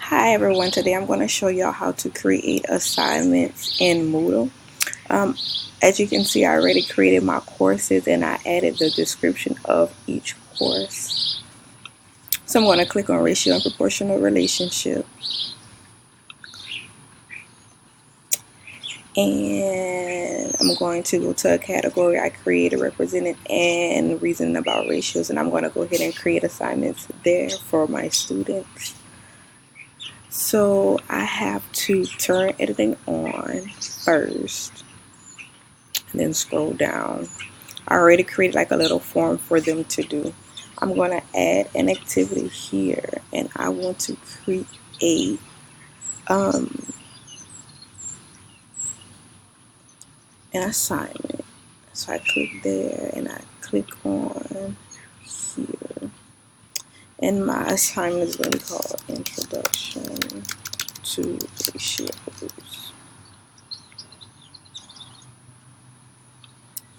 Hi everyone, today I'm going to show y'all how to create assignments in Moodle. As you can see, I already created my courses and I added the description of each course. So I'm going to click on ratio and proportional relationship. And I'm going to go to a category I created, represented, and reasoning about ratios. And I'm going to go ahead and create assignments there for my students. So I have to turn editing on first and then scroll down. I already created like a little form for them to do. I'm going to add an activity here and I want to create an assignment. So I click there and I click on here. And my assignment is going to be called Introduction to Ratios.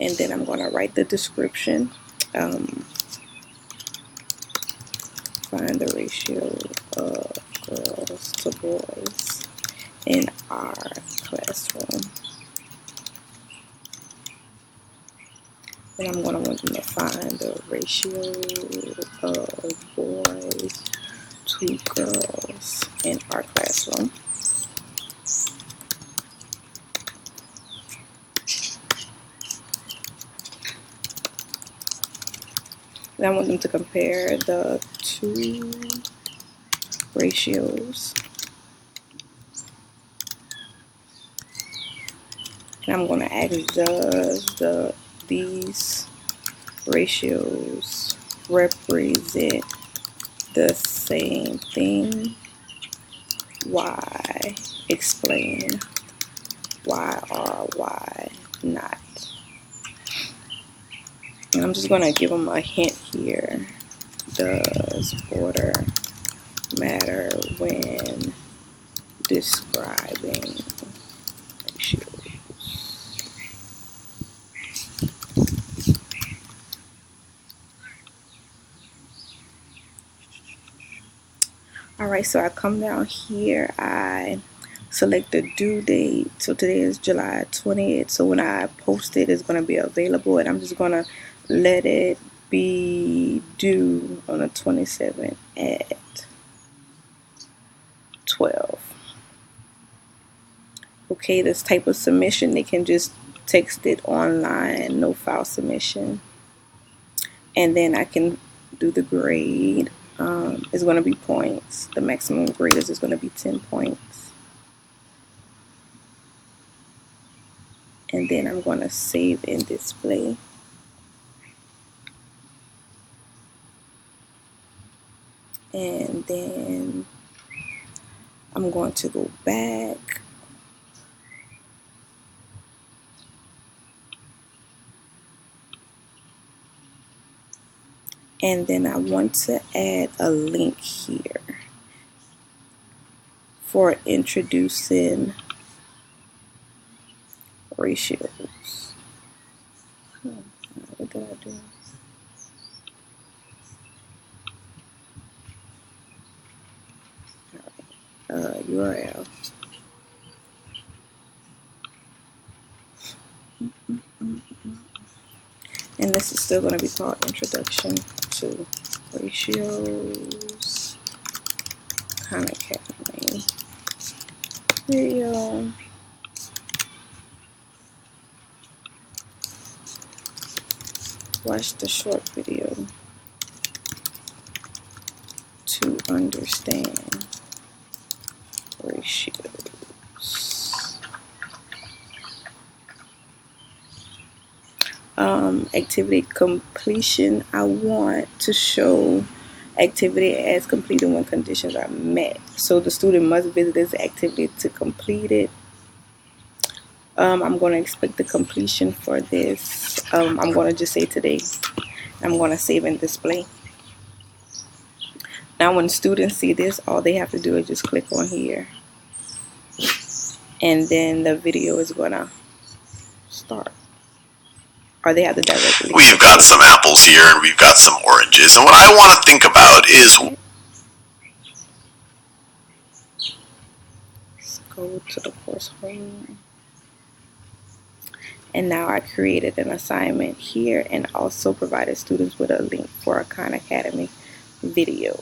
And then I'm going to write the description. Find the ratio of girls to boys in our classroom. And I'm going to want them to find the ratio of boys to girls in our classroom. And I want them to compare the two ratios. And I'm going to ask, does these ratios represent the same thing? Why? Explain. Why or why not? And I'm just going to give them a hint here. Does order matter when describing ratios? Alright, so I come down here, I select the due date. So today is July 20th. So when I post it, it's going to be available. And I'm just going to let it be due on the 27th at 12. Okay, this type of submission, they can just text it online, no file submission. And then I can do the grade. It's going to be points. The maximum grade is going to be 10 points. And then I'm going to save and display. And then I'm going to go back. And then I want to add a link here for introducing ratios. What did I do? URL. And this is still going to be called Introduction to Ratios. Khan Academy video. Watch the short video to understand ratios. Activity completion. I want to show activity as completed when conditions are met. So the student must visit this activity to complete it. I'm going to expect the completion for this. I'm going to just say today. I'm going to save and display. Now when students see this, all they have to do is just click on here. And then the video is going to start. Or they have to directly. We've got some apples here and we've got some oranges. And what I want to think about is go to the course home. And now I created an assignment here and also provided students with a link for a Khan Academy video.